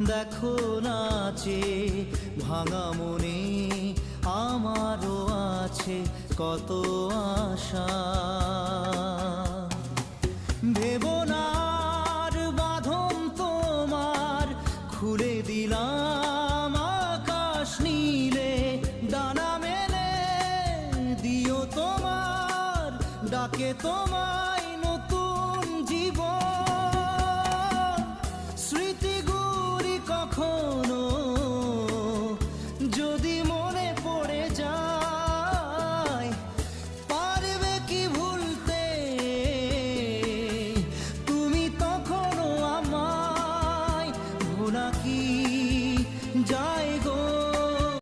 দেখো নাচে ভাঙা মনে আমারও আছে কত আশা। ভেবো না আর বাঁধন তোমার, খুলে দিলাম আকাশ নীলে। ডানা মেলে দিও তোমার, ডাকে তোমায়